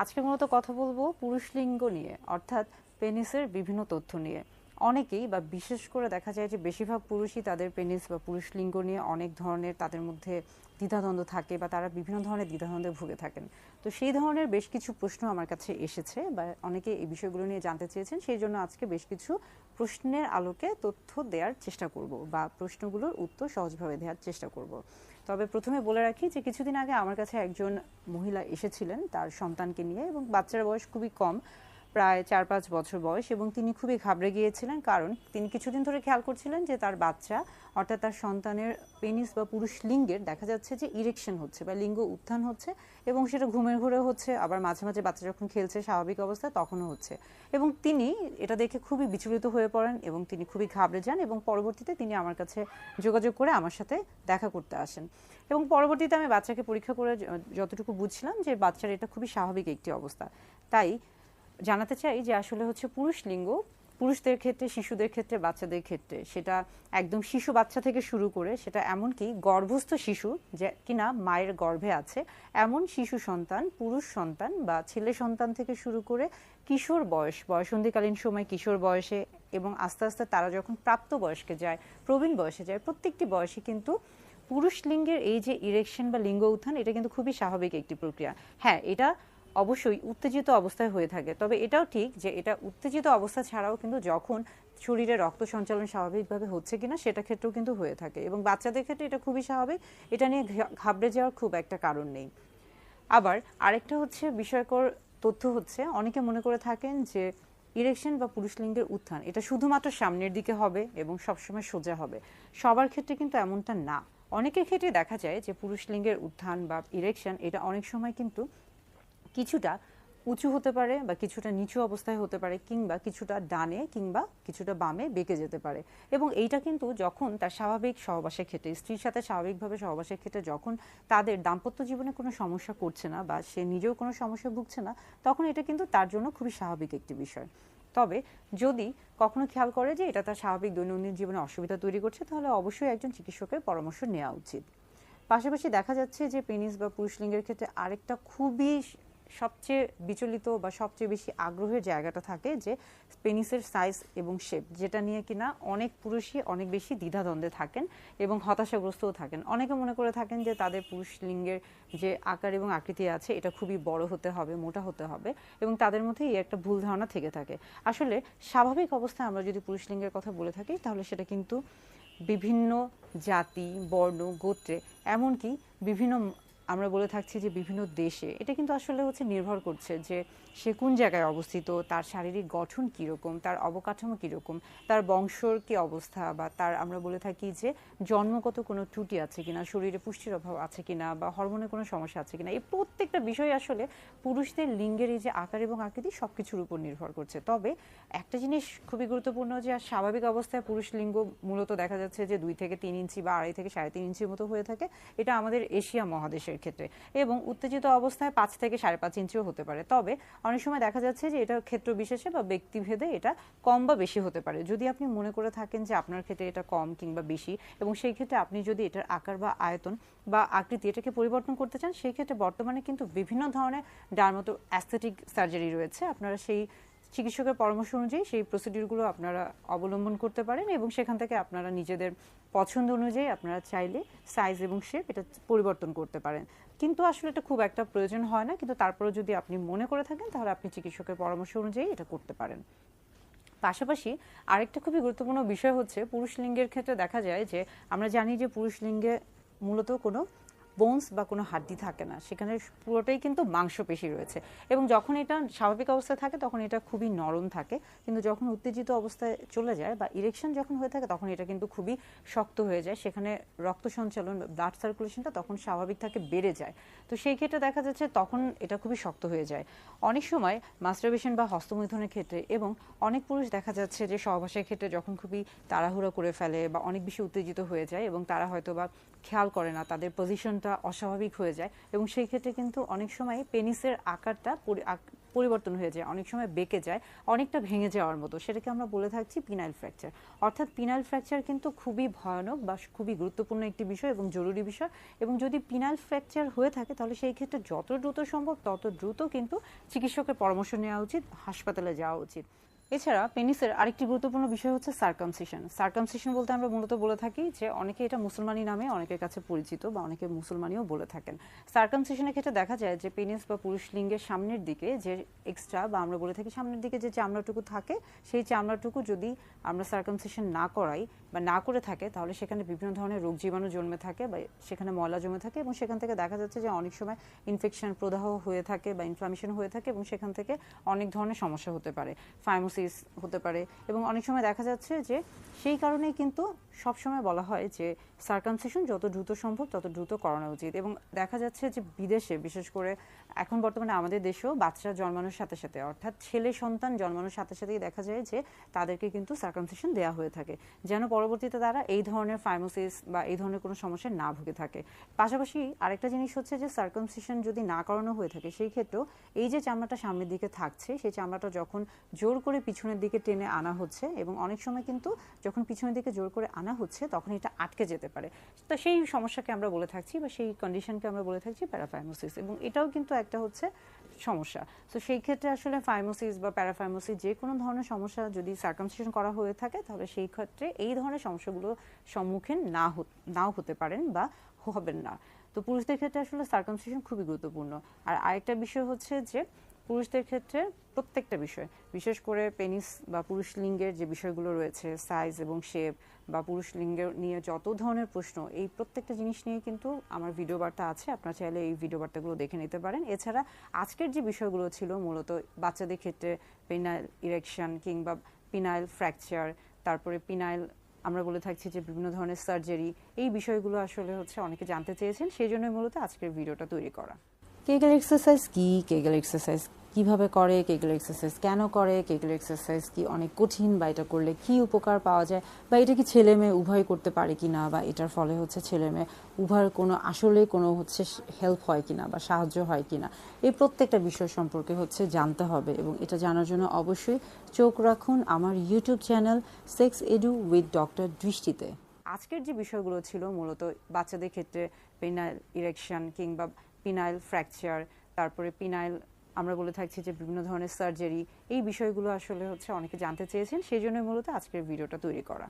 আজকে মূলত কথা বলবো পুরুষ লিঙ্গ নিয়ে, অর্থাৎ পেনিসের বিভিন্ন তথ্য নিয়ে। অনেকেই বা বিশেষ করে দেখা যায় যে বেশিরভাগ পুরুষই তাদের পেনিস বা পুরুষ লিঙ্গ নিয়ে অনেক ধরনের তাদের মধ্যে দ্বিধাদ্বন্দ্ব থাকে বা তারা বিভিন্ন ধরনের দ্বিধাদ্বন্দ্বে ভুগে থাকেন। তো সেই ধরনের বেশ কিছু প্রশ্ন আমার কাছে এসেছে বা অনেকে এই বিষয়গুলো নিয়ে জানতে চেয়েছেন, সেই জন্য আজকে বেশ কিছু প্রশ্নের আলোকে তথ্য দেওয়ার চেষ্টা করব বা প্রশ্নগুলোর উত্তর সহজভাবে দেওয়ার চেষ্টা করব। তবে প্রথমে বলে রাখি যে কিছুদিন আগে আমার কাছে একজন মহিলা এসেছিলেন তার সন্তানকে নিয়ে, এবং বাচ্চার বয়স খুবই কম, প্রায় 4-5 বছর বয়স, এবং তিনি খুবই ঘাবড়ে গিয়েছিলেন কারণ তিনি কিছুদিন ধরে খেয়াল করছিলেন যে তার বাচ্চা অর্থাৎ তার সন্তানের পেনিস বা পুরুষ লিঙ্গের দেখা যাচ্ছে যে ইরেকশন হচ্ছে বা লিঙ্গ উত্থান হচ্ছে, এবং সেটা ঘুমের ঘোরে হচ্ছে, আবার মাঝে মাঝে বাচ্চা যখন খেলছে স্বাভাবিক অবস্থায় তখনও হচ্ছে। এবং তিনি এটা দেখে খুবই বিচলিত হয়ে পড়েন এবং তিনি খুবই ঘাবড়ে যান, এবং পরবর্তীতে তিনি আমার কাছে যোগাযোগ করে আমার সাথে দেখা করতে আসেন। এবং পরবর্তীতে আমি বাচ্চাকে পরীক্ষা করে যতটুকু বুঝছিলাম যে বাচ্চার এটা খুবই স্বাভাবিক একটি অবস্থা। তাই জানাতে চাই যে আসলে হচ্ছে পুরুষ লিঙ্গ পুরুষদের ক্ষেত্রে, শিশুদের ক্ষেত্রে, বাচ্চাদের ক্ষেত্রে, সেটা একদম শিশু বাচ্চা থেকে শুরু করে সেটা এমনকি গর্ভস্থ শিশু যে কিনা মায়ের গর্ভে আছে এমন শিশু সন্তান, পুরুষ সন্তান বা ছেলে সন্তান থেকে শুরু করে কিশোর বয়সন্ধিকালীন সময় কিশোর বয়সে, এবং আস্তে আস্তে তারা যখন প্রাপ্ত বয়স্কে যায়, প্রবীণ বয়সে যায়, প্রত্যেকটি বয়সে কিন্তু পুরুষ লিঙ্গের এই যে ইরেকশন বা লিঙ্গ উত্থান এটা কিন্তু খুবই স্বাভাবিক একটি প্রক্রিয়া। হ্যাঁ, এটা অবশ্যই উত্তেজিত অবস্থায় হয়ে থাকে, তবে এটাও ঠিক যে এটা উত্তেজিত অবস্থা ছাড়াও কিন্তু যখন শরীরে রক্ত সঞ্চালন স্বাভাবিকভাবে হচ্ছে কিনা সেটা ক্ষেত্রেও কিন্তু হয়ে থাকে, এবং বাচ্চাদের ক্ষেত্রে এটা খুবই স্বাভাবিক, এটা নিয়ে ঘাবড়ে যাওয়ার খুব একটা কারণ নেই। আবার আরেকটা হচ্ছে বিষয়কর তথ্য হচ্ছে, অনেকে মনে করে থাকেন যে ইরেকশন বা পুরুষ লিঙ্গের উত্থান এটা শুধুমাত্র সামনের দিকে হবে এবং সবসময় সোজা হবে। সবার ক্ষেত্রে কিন্তু এমনটা না। অনেকের ক্ষেত্রে দেখা যায় যে পুরুষ লিঙ্গের উত্থান বা ইরেকশন এটা অনেক সময় কিন্তু কিছুটা উঁচু হতে পারে বা কিছুটা নিচু অবস্থায় হতে পারে, কিংবা কিছুটা ডানে কিংবা কিছুটা বামে বেঁকে যেতে পারে। এবং এইটা কিন্তু যখন তার স্বাভাবিক সহবাসের ক্ষেত্রে, স্ত্রীর সাথে স্বাভাবিকভাবে সহবাসের ক্ষেত্রে যখন তাদের দাম্পত্য জীবনে কোনো সমস্যা করছে না বা সে নিজেও কোনো সমস্যা ভুগছে না, তখন এটা কিন্তু তার জন্য খুবই স্বাভাবিক একটি বিষয়। তবে যদি কখনো খেয়াল করে যে এটা তার স্বাভাবিক দৈনন্দিন জীবনে অসুবিধা তৈরি করছে, তাহলে অবশ্যই একজন চিকিৎসকের পরামর্শ নেওয়া উচিত। পাশাপাশি দেখা যাচ্ছে যে পেনিস বা পুরুষ লিঙ্গের ক্ষেত্রে আরেকটা খুবই সবচেয়ে বিচলিত বা সবচেয়ে বেশি আগ্রহের জায়গাটা থাকে যে পেনিসের সাইজ এবং শেপ, যেটা নিয়ে কিনা অনেক পুরুষই অনেক বেশি দ্বিধাদ্বন্দ্বে থাকেন এবং হতাশাগ্রস্তও থাকেন। অনেকে মনে করে থাকেন যে তাদের পুরুষ লিঙ্গের যে আকার এবং আকৃতি আছে এটা খুবই বড় হতে হবে, মোটা হতে হবে, এবং তাদের মধ্যে এই একটা ভুল ধারণা থেকে থাকে। আসলে স্বাভাবিক অবস্থায় আমরা যদি পুরুষ লিঙ্গের কথা বলে থাকি তাহলে সেটা কিন্তু বিভিন্ন জাতি, বর্ণ, গোত্রে, এমনকি বিভিন্ন, আমরা বলে থাকছি যে বিভিন্ন দেশে, এটা কিন্তু আসলে হচ্ছে নির্ভর করছে যে সে কোন জায়গায় অবস্থিত, তার শারীরিক গঠন কীরকম, তার অবকাঠামো কীরকম, তার বংশর কী অবস্থা, বা তার আমরা বলে থাকি যে জন্মগত কোনো ত্রুটি আছে কিনা, শরীরে পুষ্টির অভাব আছে কিনা, বা হরমোনের কোনো সমস্যা আছে কিনা, এই প্রত্যেকটা বিষয় আসলে পুরুষদের লিঙ্গের এই যে আকার এবং আকৃতি সব কিছুর উপর নির্ভর করছে। তবে একটা জিনিস খুবই গুরুত্বপূর্ণ যে স্বাভাবিক অবস্থায় পুরুষ লিঙ্গ মূলত দেখা যাচ্ছে যে 2 থেকে 3 ইঞ্চি বা 2.5 থেকে 3.5 ইঞ্চির মতো হয়ে থাকে, এটা আমাদের এশিয়া মহাদেশের ক্ষেত্রে, এবং উত্তেজিত অবস্থায় 5 থেকে 5.5 ইঞ্চিও হতে পারে। তবে অনেক সময় দেখা যাচ্ছে যে এটা ক্ষেত্র বিশেষে বা ব্যক্তিভেদে এটা কম বা বেশি হতে পারে। যদি আপনি মনে করে থাকেন যে আপনার ক্ষেত্রে এটা কম কিংবা বেশি, এবং সেই ক্ষেত্রে আপনি যদি এটার আকার বা আয়তন বা আকৃতি এটাকে পরিবর্তন করতে চান, সেই ক্ষেত্রে বর্তমানে কিন্তু বিভিন্ন ধরনের ডার্মাটো অ্যাস্থেটিক সার্জারি রয়েছে। আপনারা সেই চিকিৎসকের পরামর্শ অনুযায়ী সেই প্রসিডিউরগুলো আপনারা অবলম্বন করতে পারেন, এবং সেখান থেকে আপনারা নিজেদের পছন্দ অনুযায়ী আপনারা চাইলে সাইজ এবং শেপ এটা পরিবর্তন করতে পারেন। কিন্তু আসলে এটা খুব একটা প্রয়োজন হয় না, কিন্তু তারপরে যদি আপনি মনে করে থাকেন তাহলে আপনি চিকিৎসকের পরামর্শ অনুযায়ী এটা করতে পারেন। পাশাপাশি আরেকটা খুবই গুরুত্বপূর্ণ বিষয় হচ্ছে, পুরুষ লিঙ্গের ক্ষেত্রে দেখা যায় যে আমরা জানি যে পুরুষ লিঙ্গে মূলত কোনো বোনস বা কোনো হাড্ডি থাকে না, সেখানে পুরোটাই কিন্তু মাংসপেশি রয়েছে, এবং যখন এটা স্বাভাবিক অবস্থায় থাকে তখন এটা খুবই নরম থাকে, কিন্তু যখন উত্তেজিত অবস্থায় চলে যায় বা ইরেকশন যখন হয়ে থাকে তখন এটা কিন্তু খুবই শক্ত হয়ে যায়, সেখানে রক্ত সঞ্চালন, ব্লাড সার্কুলেশনটা তখন স্বাভাবিক থাকে, বেড়ে যায়। তো সেই ক্ষেত্রে দেখা যাচ্ছে তখন এটা খুবই শক্ত হয়ে যায়। অনেক সময় মাস্টারবেশন বা হস্তমৈথুনের ক্ষেত্রে, এবং অনেক পুরুষ দেখা যাচ্ছে যে সহবাসের ক্ষেত্রে যখন খুবই তাড়াহুড়ো করে ফেলে বা অনেক বেশি উত্তেজিত হয়ে যায়, এবং তারা হয়তো বা খেয়াল করে না, তাদের পজিশনটা অস্বাভাবিক হয়ে যায়, এবং সেই ক্ষেত্রে কিন্তু অনেক সময় পেনিসের আকারটা পরিবর্তন হয়ে যায়, অনেক সময় বেঁকে যায়, অনেকটা ভেঙে যাওয়ার মতো, সেটাকে আমরা বলে থাকছি পিনাইল ফ্র্যাকচার। অর্থাৎ পিনাইল ফ্র্যাকচার কিন্তু খুবই ভয়ানক বা খুবই গুরুত্বপূর্ণ একটি বিষয় এবং জরুরি বিষয়, এবং যদি পিনাইল ফ্র্যাকচার হয়ে থাকে তাহলে সেই ক্ষেত্রে যত দ্রুত সম্ভব তত দ্রুত কিন্তু চিকিৎসকের পরামর্শ নেওয়া উচিত, হাসপাতালে যাওয়া উচিত। এছাড়া পেনিসের আরেকটি গুরুত্বপূর্ণ বিষয় হচ্ছে সার্কামসিশন। সার্কামসিশন বলতে আমরা মূলত বলে থাকি যে অনেকে এটা মুসলমানি নামে অনেকের কাছে পরিচিত বা অনেকে মুসলমানিও বলে থাকেন। সার্কামসিশনের ক্ষেত্রে দেখা যায় যে পেনিস বা পুরুষ লিঙ্গের সামনের দিকে যে এক্সট্রা বা আমরা বলে থাকি সামনের দিকে যে চামড়াটুকু থাকে, সেই চামড়াটুকু যদি আমরা সার্কামসিশন না করাই বা না করে থাকে তাহলে সেখানে বিভিন্ন ধরনের রোগ জীবাণু জন্মে থাকে বা সেখানে ময়লা জমে থাকে, এবং সেখান থেকে দেখা যাচ্ছে যে অনেক সময় ইনফেকশন প্রদাহ হয়ে থাকে বা ইনফ্লামেশন হয়ে থাকে, এবং সেখান থেকে অনেক ধরনের সমস্যা হতে পারে, ফাইমোসিস হতে পারে। এবং অনেক সময় দেখা যাচ্ছে যে সেই কারণেই কিন্তু সবসময় বলা হয় যে সার্কামসিশন যত দ্রুত সম্ভব তত দ্রুত করানো উচিত। এবং দেখা যাচ্ছে যে বিদেশে, বিশেষ করে এখন বর্তমানে আমাদের দেশেও বাচ্চা জন্মানোর সাথে সাথে, অর্থাৎ ছেলে সন্তান জন্মানোর সাথে সাথেই দেখা যায় যে তাদেরকে কিন্তু সার্কামসিশন দেওয়া হয়ে থাকে, যেন পরবর্তীতে তারা এই ধরনের ফাইমোসিস বা এই ধরনের কোনো সমস্যায় না ভুগে থাকে। পাশাপাশি আরেকটা জিনিস হচ্ছে যে সার্কামসিশন যদি না করানো হয়ে থাকে সেই ক্ষেত্রেও এই যে চামড়াটা সামনের দিকে থাকছে সেই চামড়াটা যখন জোর করে পিছনের দিকে টেনে আনা হচ্ছে, এবং অনেক সময় কিন্তু যখন পিছনের দিকে জোর করে আনা হচ্ছে তখন এটা আটকে যেতে পারে, তো সেই সমস্যাকে আমরা বলে থাকছি বা সেই কন্ডিশনকে আমরা বলে থাকছি প্যারাফাইমোসিস, এবং এটাও কিন্তু একটা হচ্ছে সমস্যা। তো সেই ক্ষেত্রে আসলে ফাইমোসিস বা প্যারাফাইমোসিস যে কোনো ধরনের সমস্যা যদি সার্কামসিশন করা হয়ে থাকে তাহলে সেই ক্ষেত্রে এই ধরনের সমস্যাগুলো সম্মুখীন নাও হতে পারেন বা হবেন না। তো পুরুষদের ক্ষেত্রে আসলে সার্কামসিশন খুবই গুরুত্বপূর্ণ। আর আরেকটা বিষয় হচ্ছে যে পুরুষদের ক্ষেত্রে প্রত্যেকটা বিষয়, বিশেষ করে পেনিস বা পুরুষ লিঙ্গের যে বিষয়গুলো রয়েছে, সাইজ এবং শেপ বা পুরুষ লিঙ্গের নিয়ে যত ধরনের প্রশ্ন, এই প্রত্যেকটা জিনিস নিয়ে কিন্তু আমার ভিডিও বার্তা আছে, আপনারা চাইলে এই ভিডিও বার্তাগুলো দেখে নিতে পারেন। এছাড়া আজকের যে বিষয়গুলো ছিল মূলত বাচ্চাদের ক্ষেত্রে পেনাইল ইরেকশন কিংবা পিনাইল ফ্র্যাকচার, তারপরে পিনাইল আমরা বলে থাকছি যে বিভিন্ন ধরনের সার্জারি, এই বিষয়গুলো আসলে হচ্ছে অনেকে জানতে চেয়েছেন, সেই জন্যই মূলত আজকের ভিডিওটা তৈরি করা। কেগেল এক্সারসাইজ কি, কেগেল এক্সারসাইজ কিভাবে করে, কেগেল এক্সারসাইজ কেন করে, কেগেল এক্সারসাইজ কি অনেক কঠিন বা এটা করলে কি উপকার পাওয়া যায়, বা এটা কি ছেলে মেয়ে উভয় করতে পারে কিনা, বা এটার ফলে হচ্ছে ছেলে মেয়ে উভয়ের কোনো আসলে কোনো হচ্ছে হেল্প হয় কিনা বা সাহায্য হয় কিনা, এই প্রত্যেকটা বিষয় সম্পর্কে হচ্ছে জানতে হবে। এবং এটা জানার জন্য অবশ্যই চোখ রাখুন আমার YouTube channel sex edu with doctor দৃষ্টিতে। আজকের যে বিষয়গুলো ছিল মূলত বাচ্চাদের ক্ষেত্রে পেনাইল ইরেকশন কিংবা পিনাইল ফ্র্যাকচার, তারপরে পিনাইল আমরা বলে থাকছি যে বিভিন্ন ধরনের সার্জারি, এই বিষয়গুলো আসলে হচ্ছে অনেকে জানতে চেয়েছেন, সেই জন্যই মূলত আজকের ভিডিওটা তৈরি করা।